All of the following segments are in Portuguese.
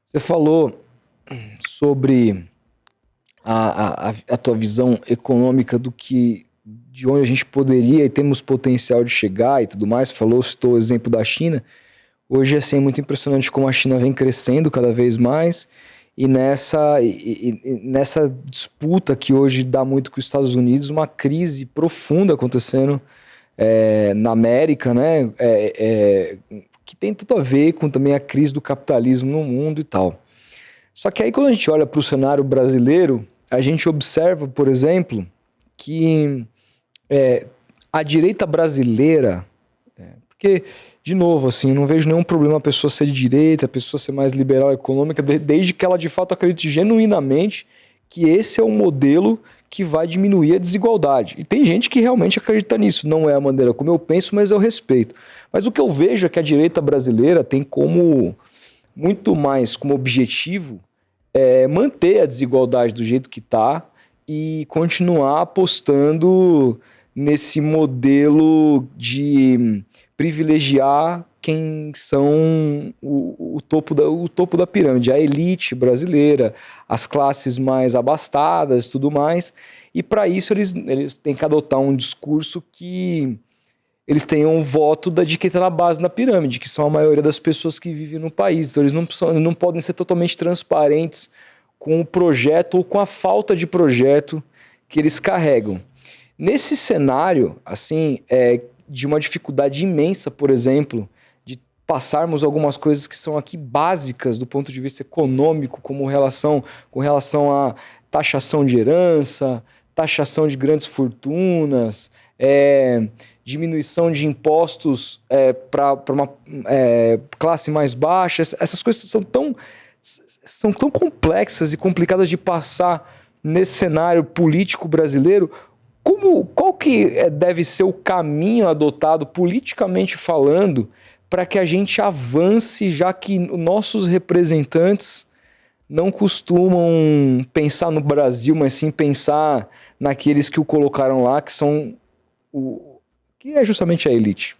Você falou sobre a tua visão econômica de onde a gente poderia e temos potencial de chegar e tudo mais. Citou o exemplo da China. Hoje, assim, é muito impressionante como a China vem crescendo cada vez mais e nessa disputa que hoje dá muito com os Estados Unidos, uma crise profunda acontecendo na América, né? Que tem tudo a ver com também a crise do capitalismo no mundo e tal. Só que aí quando a gente olha para o cenário brasileiro, a gente observa, por exemplo, que a direita brasileira, porque, de novo, assim, não vejo nenhum problema a pessoa ser de direita, a pessoa ser mais liberal econômica, desde que ela de fato acredite genuinamente que esse é o modelo que vai diminuir a desigualdade. E tem gente que realmente acredita nisso. Não é a maneira como eu penso, mas eu respeito. Mas o que eu vejo é que a direita brasileira tem muito mais como objetivo manter a desigualdade do jeito que está e continuar apostando nesse modelo de privilegiar quem são o topo da pirâmide, a elite brasileira, as classes mais abastadas e tudo mais. E para isso eles têm que adotar um discurso que eles tenham um voto de quem está na base da pirâmide, que são a maioria das pessoas que vivem no país. Então eles não podem ser totalmente transparentes com o projeto ou com a falta de projeto que eles carregam. Nesse cenário, assim, de uma dificuldade imensa, por exemplo, de passarmos algumas coisas que são aqui básicas do ponto de vista econômico, com relação à taxação de herança, taxação de grandes fortunas, diminuição de impostos para uma classe mais baixa. Essas coisas são tão complexas e complicadas de passar nesse cenário político brasileiro. Qual que deve ser o caminho adotado, politicamente falando, para que a gente avance, já que nossos representantes não costumam pensar no Brasil, mas sim pensar naqueles que o colocaram lá, que são que é justamente a elite?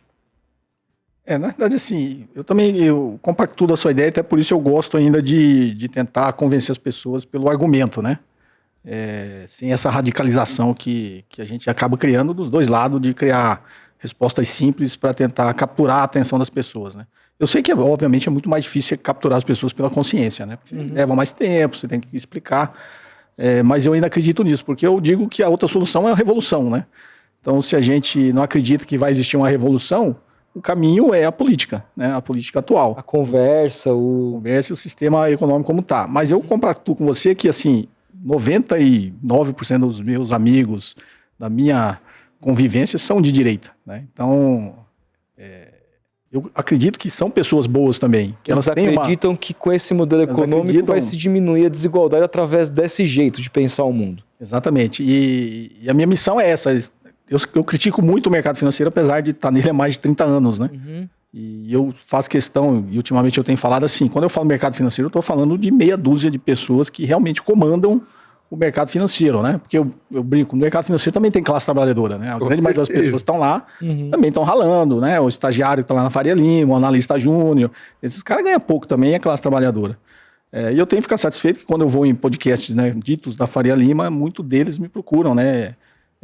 Na verdade, assim, eu compactuo da sua ideia, até por isso eu gosto ainda de tentar convencer as pessoas pelo argumento, né? Sem essa radicalização que a gente acaba criando dos dois lados, de criar respostas simples para tentar capturar a atenção das pessoas, né? Eu sei que, obviamente, é muito mais difícil capturar as pessoas pela consciência, né? Porque leva mais tempo, você tem que explicar, mas eu ainda acredito nisso, porque eu digo que a outra solução é a revolução, né? Então, se a gente não acredita que vai existir uma revolução, o caminho é a política, né? A política atual. A conversa, e o sistema econômico como está. Mas eu compactuo com você que, assim, 99% dos meus amigos, da minha convivência, são de direita, né? Então, eu acredito que são pessoas boas também. Que elas acreditam que com esse modelo econômico vai se diminuir a desigualdade através desse jeito de pensar o mundo. Exatamente. E a minha missão é essa. Eu critico muito o mercado financeiro, apesar de estar nele há mais de 30 anos, né? E eu faço questão, e ultimamente eu tenho falado assim, quando eu falo mercado financeiro, eu estou falando de meia dúzia de pessoas que realmente comandam o mercado financeiro, né? Porque eu brinco, no mercado financeiro também tem classe trabalhadora, né? A grande maioria das pessoas que estão lá também estão ralando, né? O estagiário que está lá na Faria Lima, o analista júnior, esses caras ganham pouco também, é classe trabalhadora. E eu tenho que ficar satisfeito que quando eu vou em podcasts, né, ditos da Faria Lima, muito deles me procuram, né?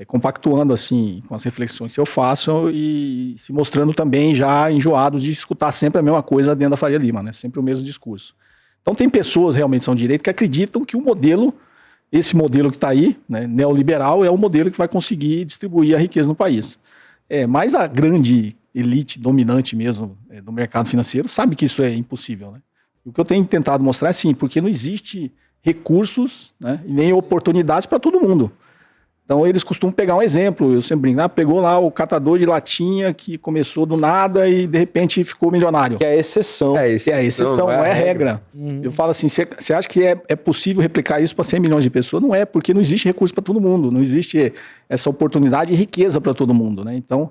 Compactuando assim com as reflexões que eu faço e se mostrando também já enjoados de escutar sempre a mesma coisa dentro da Faria Lima, né? Sempre o mesmo discurso. Então tem pessoas realmente que são de direita que acreditam que esse modelo que está aí, né, neoliberal, é o modelo que vai conseguir distribuir a riqueza no país. Mas a grande elite dominante mesmo do mercado financeiro sabe que isso é impossível, né? E o que eu tenho tentado mostrar é sim, porque não existe recursos, né, e nem oportunidades para todo mundo. Então eles costumam pegar um exemplo, eu sempre brinco, pegou lá o catador de latinha que começou do nada e de repente ficou milionário. Que é a exceção. É a exceção, não é a regra. Eu falo assim, você acha que é possível replicar isso para 100 milhões de pessoas? Não é, porque não existe recurso para todo mundo, não existe essa oportunidade e riqueza para todo mundo, né? Então,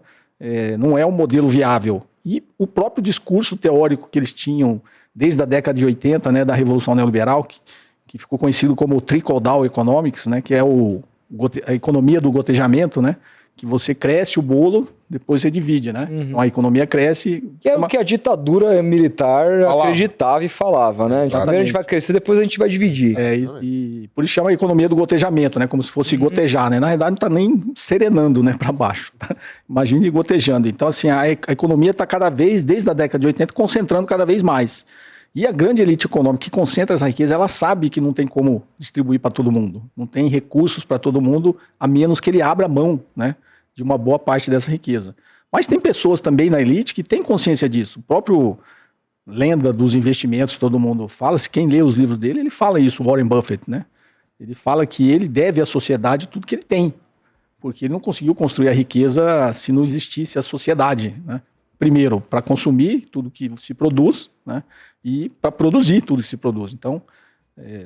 não é um modelo viável. E o próprio discurso teórico que eles tinham desde a década de 80, né, da Revolução Neoliberal, que ficou conhecido como Trickle-Down Economics, né, que é a economia do gotejamento, né, que você cresce o bolo, depois você divide, né? Então a economia cresce... Que é o que a ditadura militar acreditava e falava, né? Primeiro a gente vai crescer, depois a gente vai dividir. E por isso chama a economia do gotejamento, né? Como se fosse gotejar, né? Na verdade não está nem serenando, né, para baixo. Imagine gotejando. Então, assim, a economia está cada vez, desde a década de 80, concentrando cada vez mais. E a grande elite econômica que concentra essa riqueza, ela sabe que não tem como distribuir para todo mundo. Não tem recursos para todo mundo, a menos que ele abra mão, né, de uma boa parte dessa riqueza. Mas tem pessoas também na elite que têm consciência disso. O próprio lenda dos investimentos, todo mundo fala, se quem lê os livros dele, ele fala isso, Warren Buffett, né? Ele fala que ele deve à sociedade tudo que ele tem, porque ele não conseguiu construir a riqueza se não existisse a sociedade, né? Primeiro, para consumir tudo que se produz, né? E para produzir tudo que se produz. Então,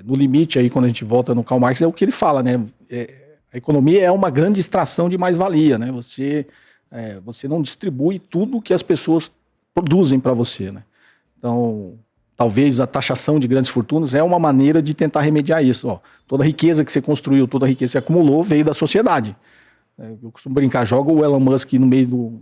no limite aí, quando a gente volta no Karl Marx, é o que ele fala, né? A economia é uma grande extração de mais-valia, né? Você não distribui tudo que as pessoas produzem para você, né? Então, talvez a taxação de grandes fortunas é uma maneira de tentar remediar isso. Ó, toda a riqueza que você construiu, toda a riqueza que você acumulou veio da sociedade. Eu costumo brincar, joga o Elon Musk no meio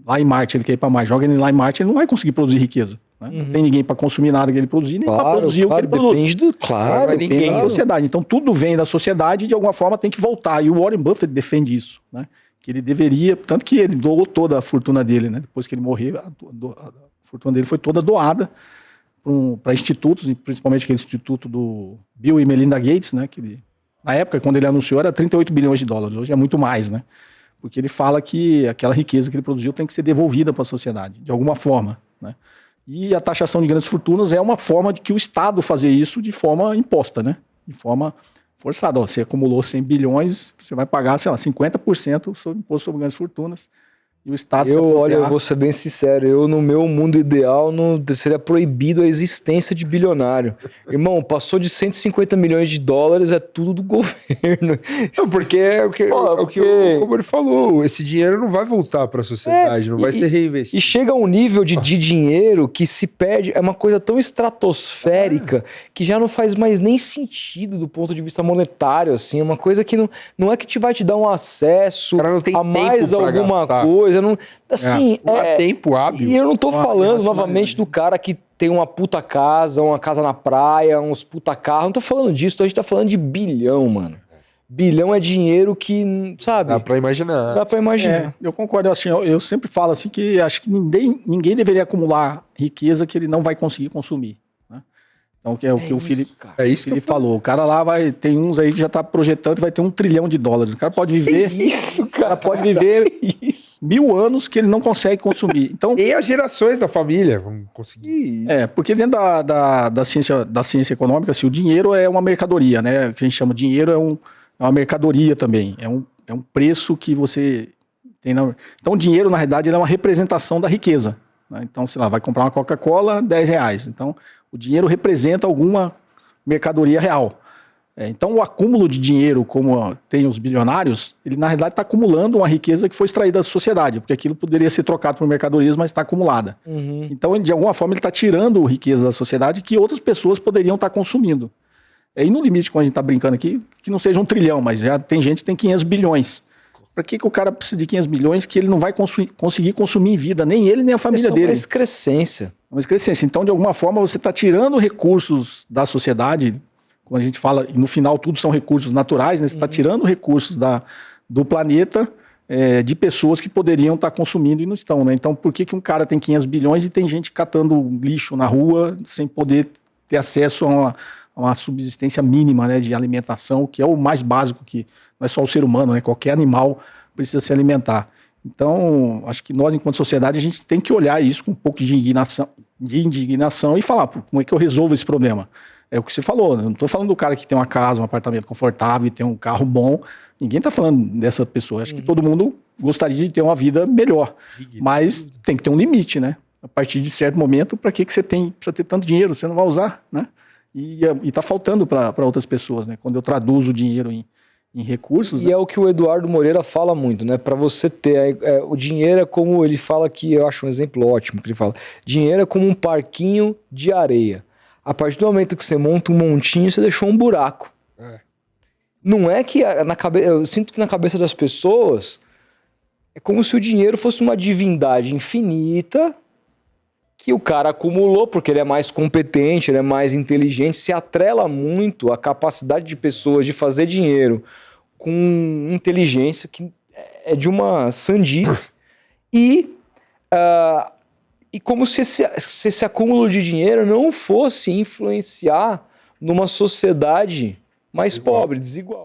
lá em Marte, ele quer ir para Marte, joga ele lá em Marte, ele não vai conseguir produzir riqueza. Né? Não tem ninguém para consumir nada que ele produzir, nem para produzir o que ele produz. Depende da sociedade. Então tudo vem da sociedade e de alguma forma tem que voltar. E o Warren Buffett defende isso, né? Que ele deveria, tanto que ele doou toda a fortuna dele, né? Depois que ele morreu, a fortuna dele foi toda doada para institutos, principalmente aquele instituto do Bill e Melinda Gates, né? Na época, quando ele anunciou, era 38 bilhões de dólares. Hoje é muito mais, né? Porque ele fala que aquela riqueza que ele produziu tem que ser devolvida para a sociedade, de alguma forma, né? E a taxação de grandes fortunas é uma forma de que o Estado fazer isso de forma imposta, né? De forma forçada. Ó, você acumulou 100 bilhões, você vai pagar, sei lá, 50% sobre imposto sobre grandes fortunas. E o Estado... Olha, eu vou ser bem sincero, no meu mundo ideal não seria proibido a existência de bilionário. Irmão, passou de 150 milhões de dólares, é tudo do governo. Não, porque é o que como ele falou, esse dinheiro não vai voltar para a sociedade, não vai ser reinvestido. E chega a um nível de dinheiro que se perde, é uma coisa tão estratosférica que já não faz mais nem sentido do ponto de vista monetário, assim, é uma coisa que não é que vai te dar um acesso a mais alguma coisa. Não, assim, não há tempo hábil. E eu não tô falando novamente do cara que tem uma puta casa, uma casa na praia, uns puta carro. Não tô falando disso, a gente tá falando de bilhão, mano. Bilhão é dinheiro que, sabe? Dá pra imaginar. Dá pra imaginar. Eu concordo, assim, eu sempre falo assim que acho que ninguém deveria acumular riqueza que ele não vai conseguir consumir. Então, que é o que o Felipe falou. O cara lá tem uns aí que já tá projetando que vai ter $1 trilhão. O cara pode viver... Isso, cara. O cara pode viver 1000 anos que ele não consegue consumir. Então, e as gerações da família vão conseguir. Porque dentro da ciência econômica, assim, o dinheiro é uma mercadoria, né? O que a gente chama de dinheiro é uma mercadoria também. É um preço que você tem... Então, o dinheiro, na realidade, ele é uma representação da riqueza. Né? Então, sei lá, vai comprar uma Coca-Cola, R$10. Então... O dinheiro representa alguma mercadoria real. Então, o acúmulo de dinheiro, como tem os bilionários, ele na realidade está acumulando uma riqueza que foi extraída da sociedade, porque aquilo poderia ser trocado por mercadorias, mas está acumulada. Então, de alguma forma, ele está tirando riqueza da sociedade que outras pessoas poderiam estar consumindo. E no limite, quando a gente está brincando aqui, que não seja $1 trilhão, mas já tem gente que tem 500 bilhões. Para que o cara precisa de 500 milhões que ele não vai conseguir consumir em vida, nem ele, nem a família dele? É uma excrescência. Uma excrescência. Então, de alguma forma, você está tirando recursos da sociedade, como a gente fala, e no final tudo são recursos naturais, né? Você está tirando recursos do planeta de pessoas que poderiam estar consumindo e não estão, né? Então, por que um cara tem 500 bilhões e tem gente catando lixo na rua sem poder ter acesso a uma subsistência mínima, né, de alimentação, que é o mais básico, que não é só o ser humano, né? Qualquer animal precisa se alimentar. Então, acho que nós, enquanto sociedade, a gente tem que olhar isso com um pouco de indignação e falar, como é que eu resolvo esse problema? É o que você falou, né? Eu não estou falando do cara que tem uma casa, um apartamento confortável e tem um carro bom. Ninguém está falando dessa pessoa. Acho que todo mundo gostaria de ter uma vida melhor. Mas tem que ter um limite, né? A partir de certo momento, para que você precisa ter tanto dinheiro? Você não vai usar, né? E está faltando para outras pessoas, né? Quando eu traduzo o dinheiro em recursos... E né? É o que o Eduardo Moreira fala muito, né? Para você ter... o dinheiro é como... Ele fala que... Eu acho um exemplo ótimo que ele fala. Dinheiro é como um parquinho de areia. A partir do momento que você monta um montinho, você deixou um buraco. Não é que... eu sinto que na cabeça das pessoas... É como se o dinheiro fosse uma divindade infinita que o cara acumulou porque ele é mais competente, ele é mais inteligente, se atrela muito à capacidade de pessoas de fazer dinheiro com inteligência que é de uma sandice e como se esse acúmulo de dinheiro não fosse influenciar numa sociedade mais pobre, desigual.